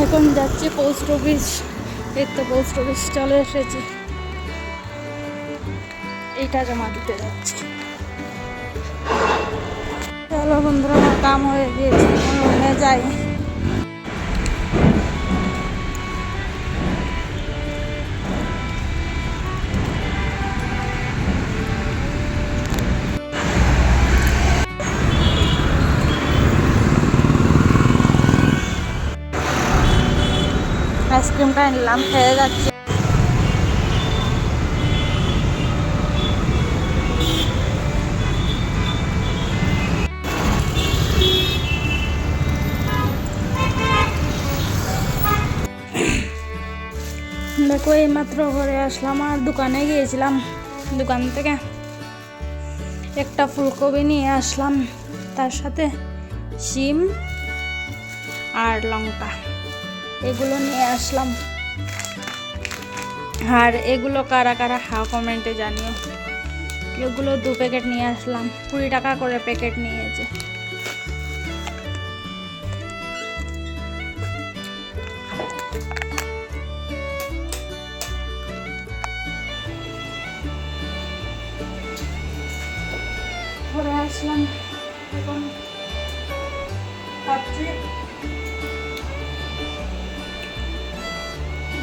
এখন যাচ্ছি post office. এই তো পোস্ট অফিস চলে এসেছি, এইটা জমা দিতে যাচ্ছি। চলো বন্ধুরা, আমার কাম হয়ে গিয়েছে, রুমে যাই। আইসক্রিমটা নিলাম, খেয়ে যাচ্ছি। দেখো এইমাত্র ঘরে আসলাম, আর দোকানে গিয়েছিলাম। দোকান থেকে একটা ফুলকপি নিয়ে আসলাম, তার সাথে শিম আর লঙ্কা এগুলো নিয়ে আসলাম। আর এগুলো কারা কারা খাও কমেন্টে জানিও। এগুলো 2 প্যাকেট নিয়ে আসলাম, 20 টাকা করে প্যাকেট নিয়েছে। ঘরে আসলাম, এখন খাচ্ছি,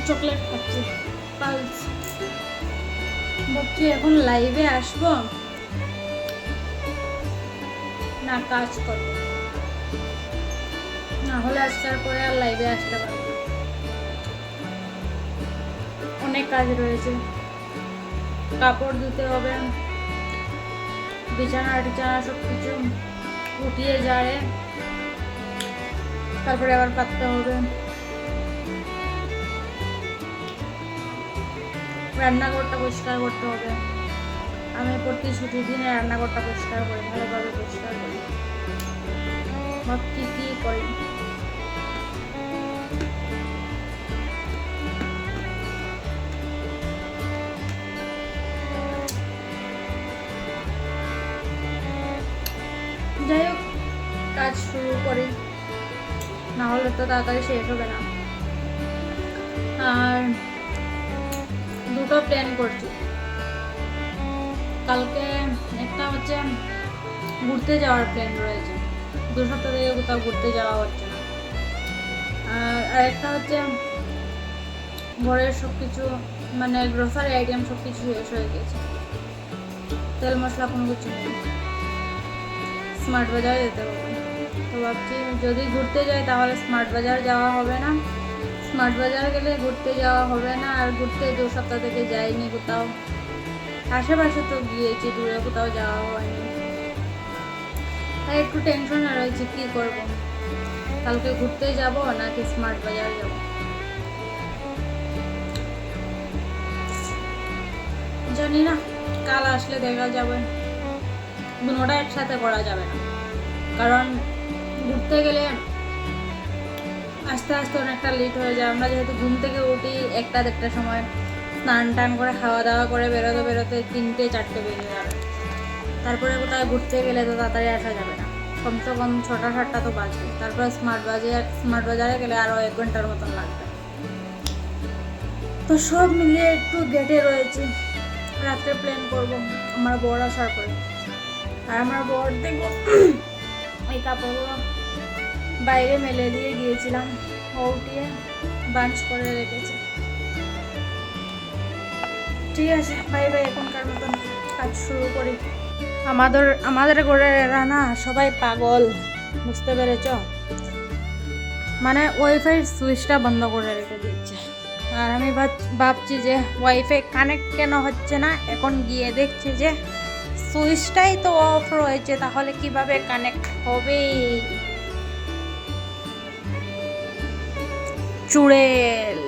চকলেট খাচ্ছি, পালস। ভাবছি এখন লাইভে আসবো না কাজ করবো, না হলে আজকের পরে আর লাইভে আসতে পারবো না। অনেক কাজ রয়েছে, কাপড় ধুতে হবে, বিছানা টিছানা সব কিছু উঠিয়ে যায়, তারপরে আবার পাততে হবে। রান্নাঘরটা পরিষ্কার করতে হবে। আমি প্রতি ছুটির দিনে রান্নাঘরটা পরিষ্কার করি, ভালোভাবে পরিষ্কার করি। ভাবছি কি করি। যাই হোক, কাজ শুরু করি, না হলে তো তাড়াতাড়ি শেষ হবে না। আর দুটো প্ল্যান করছি কালকে। একটা হচ্ছে ঘুরতে যাওয়ার প্ল্যান রয়েছে, 2 সপ্তাহ থেকে কোথাও ঘুরতে যাওয়া হচ্ছে না। আর আরেকটা হচ্ছে ঘরের সব কিছু মানে গ্রোসারি আইটেম সব কিছু শেষ হয়ে গেছে, তেল মশলা কোনো কিছু নেই। স্মার্ট বাজারে যেতে হবে, তো ভাবছি যদি ঘুরতে যাই তাহলে স্মার্ট বাজার যাওয়া হবে না। স্মার্ট বাজার গেলে ঘুরতে যাওয়া হবে না, আর ঘুরতে 2 সপ্তাহ থেকে যাইনি কোথাও। আশেপাশে তো গিয়েছি, দূরে কোথাও যাওয়া হয়নি, তাই একটু টেনশনে রয়েছে কি করব, কালকে ঘুরতে যাব নাকি স্মার্ট বাজার যাব। জানি না, কাল আসলে দেখা যাবে। দুটোটা একসাথে করা যাবে না, কারণ ঘুরতে গেলে আস্তে আস্তে অনেকটা লেট হয়ে যায়। আমরা যেহেতু ঘুম থেকে উঠি 1টা-1:30টার সময়, স্নান টান করে খাওয়া দাওয়া করে বেরোতে বেরোতে 3টে-4টে বেজে যাবে। তারপরে কোথাও ঘুরতে গেলে তো তাড়াতাড়ি আসা যাবে না, কমসে কম 6টা-7টা তো বাজবে। তারপরে স্মার্ট বাজারে গেলে আরও 1 ঘন্টার মতন লাগবে। তো সব মিলিয়ে একটু গেটে রয়েছে, রাত্রে প্ল্যান করব আমার বর আসার পরে। আর আমার বর দেখবো এই কাপড়গুলো বাইরে মেলে দিয়ে গিয়েছিলাম, উঠিয়ে বাঞ্চ করে রেখেছে। ঠিক আছে, বাই বাই, এখনকার মতন কাজ শুরু করি। আমাদের ঘরে এরা না সবাই পাগল, বুঝতে পেরেছ? মানে ওয়াইফাই সুইচটা বন্ধ করে রেখে দিচ্ছে, আর আমি ভাবছি যে ওয়াইফাই কানেক্ট কেন হচ্ছে না। এখন গিয়ে দেখছি যে সুইচটাই তো অফ রয়েছে, তাহলে কিভাবে কানেক্ট হবে? চুড়েল।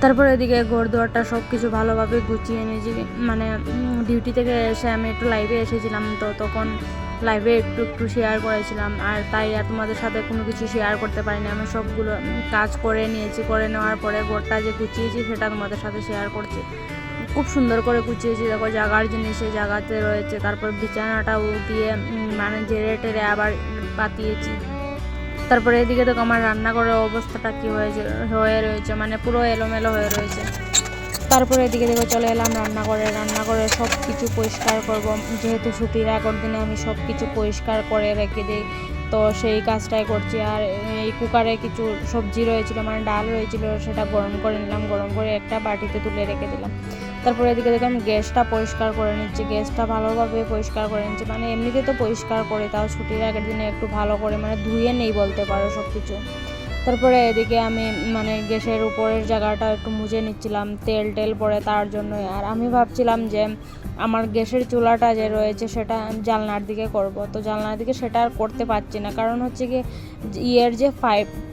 তারপরে এদিকে ঘর দুয়ারটা সব কিছু ভালোভাবে গুছিয়ে নিয়েছি। মানে ডিউটি থেকে এসে আমি একটু লাইভে এসেছিলাম, তো তখন লাইভে একটু শেয়ার করেছিলাম, আর তাই আর তোমাদের সাথে কোনো কিছু শেয়ার করতে পারিনি। আমি সবগুলো কাজ করে নিয়েছি, করে নেওয়ার পরে ঘরটা যে গুছিয়েছি সেটা তোমাদের সাথে শেয়ার খুব সুন্দর করে গুছিয়েছি। দেখো জাগার জিনিস এই জায়গাতে রয়েছে, তারপর বিছানাটাও দিয়ে মানে ঝেড়ে টেরে আবার পাতিয়েছি। তারপরে এদিকে দেখো আমার রান্নাঘরের অবস্থাটা কী হয়ে রয়েছে, মানে পুরো এলোমেলো হয়ে রয়েছে। তারপরে এদিকে দেখো চলে এলাম রান্নাঘরে সব কিছু পরিষ্কার করব, যেহেতু ছুটির আগের দিনে আমি সব কিছু পরিষ্কার করে রেখে দিই, তো সেই কাজটাই করছি। আর এই কুকারে কিছু সবজি রয়েছিল, মানে ডাল রয়েছিল, সেটা গরম করে নিলাম, গরম করে একটা বাটিতে তুলে রেখে দিলাম। তারপরে এদিকে দেখো আমি গ্যাসটা পরিষ্কার করে নিচ্ছি, গ্যাসটা ভালোভাবে পরিষ্কার করে নিচ্ছি, মানে এমনিতে তো পরিষ্কার করি, তাও ছুটির আগের দিনে একটু ভালো করে মানে ধুয়ে নেই বলতে পারো সব কিছু। তারপরে এদিকে আমি মানে গ্যাসের উপরের জায়গাটা একটু মুছে নিচ্ছিলাম তেল পরে তার জন্যই। আর আমি ভাবছিলাম যে আমার গ্যাসের চুলাটা যে রয়েছে সেটা জানলার দিকে করব, তো জানলার দিকে সেটা আর করতে পারছি না, কারণ হচ্ছে কি ইয়ের যে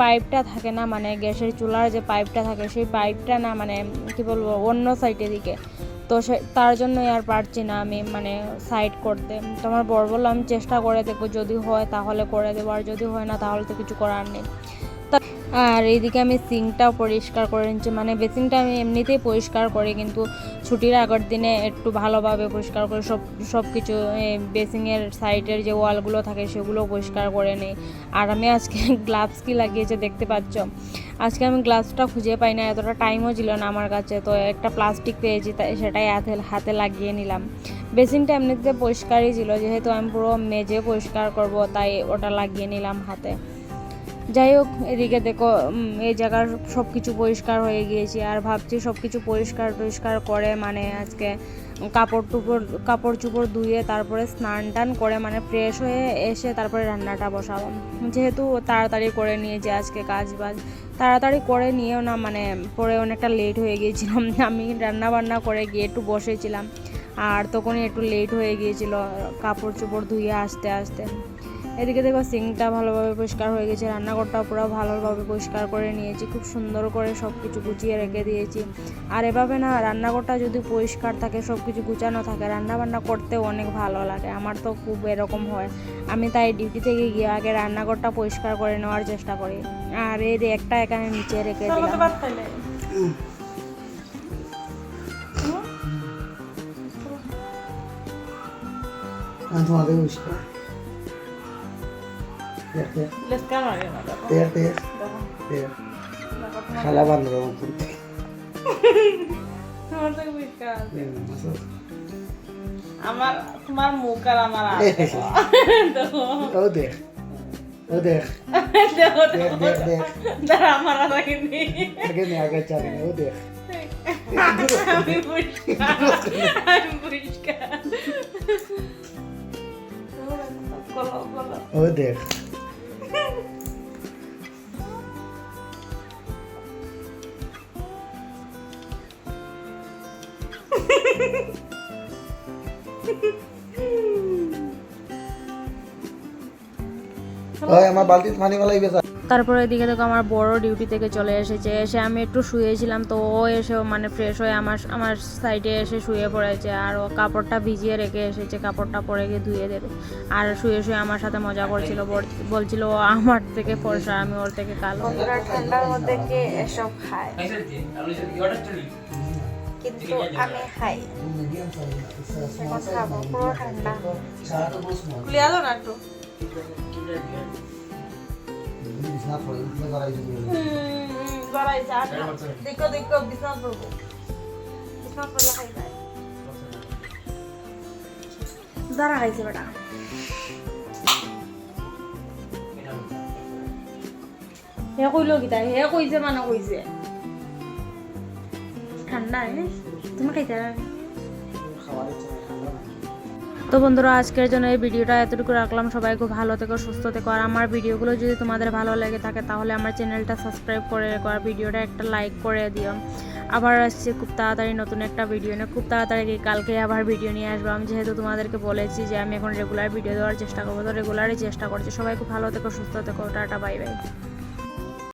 পাইপটা থাকে না, মানে গ্যাসের চুলার যে পাইপটা থাকে সেই পাইপটা না মানে কি বলবো অন্য সাইডের দিকে, তো তার জন্যই আর পারছি না আমি মানে সাইড করতে। তো আমার বর বললো আমি চেষ্টা করে দেখবো, যদি হয় তাহলে করে দেবো, আর যদি হয় না তাহলে তো কিছু করার নেই। আর এইদিকে আমি সিঙ্কটাও পরিষ্কার করে নিচ্ছি, মানে বেসিনটা আমি এমনিতেই পরিষ্কার করি, কিন্তু ছুটির আগের দিনে একটু ভালোভাবে পরিষ্কার করে সব কিছু বেসিনের সাইডের যে ওয়ালগুলো থাকে সেগুলো পরিষ্কার করে নিই। আর আমি আজকে গ্লাভস কি লাগিয়েছে দেখতে পাচ্ছ, আজকে আমি গ্লাভসটা খুঁজে পাই না, এতটা টাইমও ছিল না আমার কাছে, তো একটা প্লাস্টিক পেয়েছি তাই সেটাই হাতে লাগিয়ে নিলাম। বেসিনটা এমনিতে পরিষ্কারই ছিল, যেহেতু আমি পুরো মেজে পরিষ্কার করব তাই ওটা লাগিয়ে নিলাম হাতে। যাই হোক এদিকে দেখো এই জায়গার সব কিছু পরিষ্কার হয়ে গিয়েছি, আর ভাবছি সব কিছু পরিষ্কার করে মানে আজকে কাপড় চোপড় ধুয়ে তারপরে স্নান টান করে মানে ফ্রেশ হয়ে এসে তারপরে রান্নাটা বসাবো, যেহেতু তাড়াতাড়ি করে নিয়েছি আজকে কাজ বাজ, তাড়াতাড়ি করে নিয়েও না মানে পরে অনেকটা লেট হয়ে গিয়েছিলাম। আমি রান্না বান্না করে গিয়ে একটু বসেছিলাম, আর তখনই একটু লেট হয়ে গিয়েছিল কাপড় চোপড় ধুয়ে আসতে। এদিকে দেখো সিঙ্কটা ভালোভাবে পরিষ্কার হয়ে গেছে, রান্নাঘরটাও পুরো ভালোভাবে পরিষ্কার করে নিয়েছি, খুব সুন্দর করে সব কিছু গুছিয়ে রেখে দিয়েছি। আর এভাবে না রান্নাঘরটা যদি পরিষ্কার থাকে, সব কিছু গুছানো থাকে, রান্নাবান্না করতেও অনেক ভালো লাগে, আমার তো খুব এরকম হয়। আমি তাই ডিউটি থেকে গিয়ে আগে রান্নাঘরটা পরিষ্কার করে নেওয়ার চেষ্টা করি। আর এই একটা এখানে নিচে রেখে দিলাম। খালা বান্ধব আমার তোমার মুখ আর আমার ও দেখ আমার আগে আগে চালে ও দেখ আমি পরিষ্কার ও দেখ আমার বালতিতে পানি ফেলাইবে। তারপরে এদিকে দেখো আমার বড় ডিউটি থেকে চলে এসে আমি একটু শুয়েছিলাম, তো ও এসেও মানে ফ্রেশ হয়ে আমার সাইডে এসে শুয়ে পড়েছে, আর ও কাপড়টা ভিজিয়ে রেখে এসেছে, কাপড়টা পরে গিয়ে ধুয়ে দেবে। আর শুয়ে আমার সাথে মজা করছিল, বলছিল ও আমার থেকে ফর্সা আমি ওর থেকে কালো। ঠান্ডার মধ্যে কে এসব খায়, কিন্তু আমি খাই, এখন খাবো পুরো ঠান্ডা। লিয়ালো না একটু দেখো বিছানা পড়বো, বিছানা পড়লে খাই যায় যারা খাইছে বেটা হে কইলো কি তাই হে কইছে মানে কইছে ঠান্ডা তুমি খাইতে। তো বন্ধুরা আজকের জন্য এই ভিডিওটা এতটুকু রাখলাম, সবাই খুব ভালো থেকো সুস্থ থেকো, আর আমার ভিডিওগুলো যদি তোমাদের ভালো লেগে থাকে তাহলে আমার চ্যানেলটা সাবস্ক্রাইব করে রেখো, আর ভিডিওটা একটা লাইক করে দিও। আবার আসছে খুব তাড়াতাড়ি নতুন একটা ভিডিও নিয়ে, খুব তাড়াতাড়ি কালকে আবার ভিডিও নিয়ে আসবো। আমি যেহেতু তোমাদেরকে বলেছি যে আমি এখন রেগুলার ভিডিও দেওয়ার চেষ্টা করবো, তো রেগুলারই চেষ্টা করছি। সবাই খুব ভালো থেকো সুস্থ থেকো, টাটা বাই বাই।